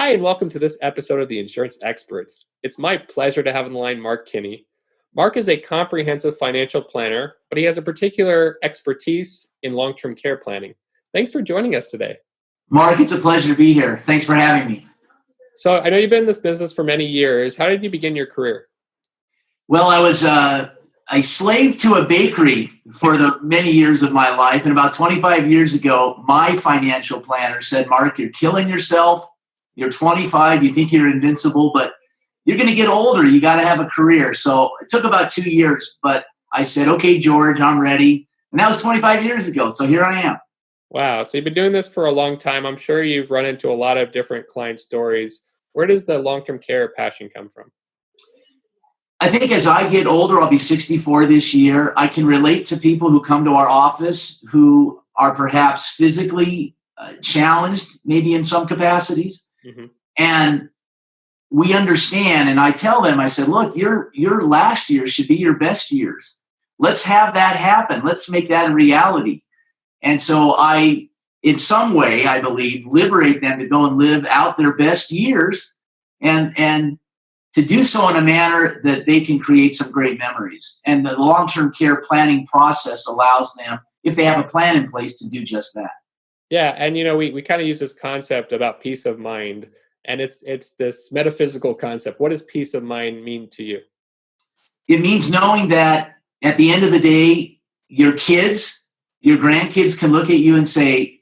Hi, and welcome to this episode of The Insurance Experts. It's my pleasure to have on the line Mark Kinney. Mark is a comprehensive financial planner, but he has a particular expertise in long-term care planning. Thanks for joining us today. Mark, it's a pleasure to be here. Thanks for having me. So I know you've been in this business for many years. How did you begin your career? Well, I was a slave to a bakery for the many years of my life. And about 25 years ago, my financial planner said, Mark, you're killing yourself. You're 25. You think you're invincible, but you're going to get older. You got to have a career. So it took about 2 years, but I said, okay, George, I'm ready. And that was 25 years ago. So here I am. Wow. So you've been doing this for a long time. I'm sure you've run into a lot of different client stories. Where does the long-term care passion come from? I think as I get older, I'll be 64 this year. I can relate to people who come to our office who are perhaps physically challenged, maybe in some capacities. Mm-hmm. And we understand, and I tell them, I said, look, your last year should be your best years. Let's have that happen. Let's make that a reality. And so I, in some way, I believe, liberate them to go and live out their best years and to do so in a manner that they can create some great memories. And the long-term care planning process allows them, if they have a plan in place, to do just that. Yeah, and we kind of use this concept about peace of mind, and it's this metaphysical concept. What does peace of mind mean to you? It means knowing that at the end of the day, your kids, your grandkids can look at you and say,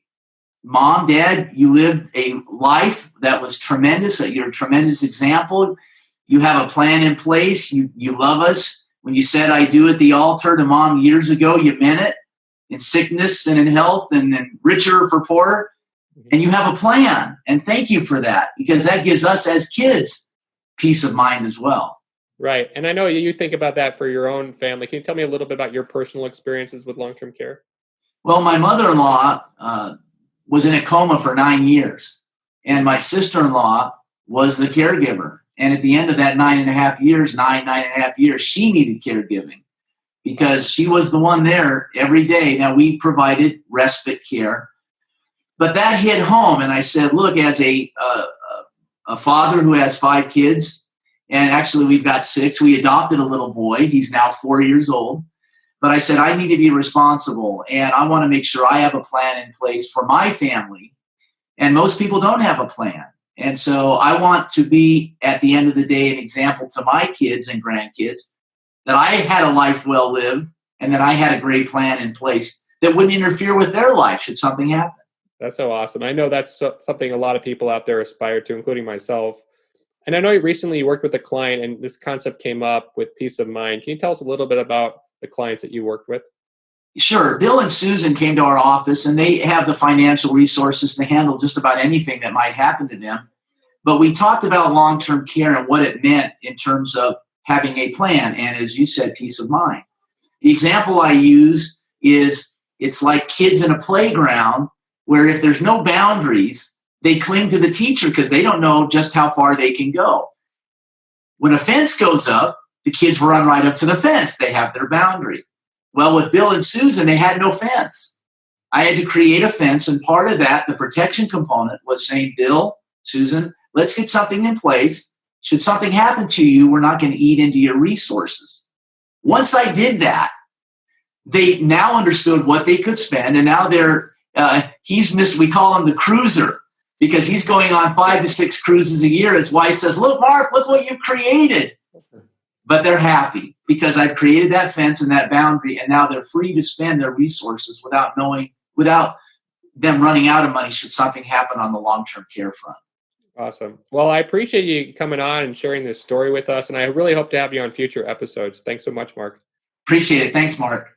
Mom, Dad, you lived a life that was tremendous, that you're a tremendous example. You have a plan in place. You love us. When you said I do at the altar to Mom years ago, you meant it in sickness and in health and richer for poorer. And you have a plan. And thank you for that, because that gives us as kids peace of mind as well. Right. And I know you think about that for your own family. Can you tell me a little bit about your personal experiences with long-term care? Well, my mother-in-law was in a coma for 9 years. And my sister-in-law was the caregiver. And at the end of that 9.5 years, she needed caregiving because she was the one there every day. Now, we provided respite care, but that hit home. And I said, look, as a father who has 5 kids, and actually we've got 6, we adopted a little boy. He's now 4 years old. But I said, I need to be responsible, and I want to make sure I have a plan in place for my family. And most people don't have a plan. And so I want to be, at the end of the day, an example to my kids and grandkids that I had a life well lived and that I had a great plan in place that wouldn't interfere with their life should something happen. That's so awesome. I know that's something a lot of people out there aspire to, including myself. And I know recently you worked with a client and this concept came up with peace of mind. Can you tell us a little bit about the clients that you worked with? Sure. Bill and Susan came to our office, and they have the financial resources to handle just about anything that might happen to them. But we talked about long-term care and what it meant in terms of having a plan, and as you said, peace of mind. The example I use is it's like kids in a playground where if there's no boundaries, they cling to the teacher because they don't know just how far they can go. When a fence goes up, the kids run right up to the fence. They have their boundary. Well, with Bill and Susan, they had no fence. I had to create a fence, and part of that, the protection component, was saying, Bill, Susan, let's get something in place. Should something happen to you, we're not going to eat into your resources. Once I did that, they now understood what they could spend, and now we call him the cruiser, because he's going on 5 to 6 cruises a year. His wife says, look, Mark, look what you created. But they're happy because I've created that fence and that boundary, and now they're free to spend their resources without them running out of money should something happen on the long-term care front. Awesome. Well, I appreciate you coming on and sharing this story with us, and I really hope to have you on future episodes. Thanks so much, Mark. Appreciate it. Thanks, Mark.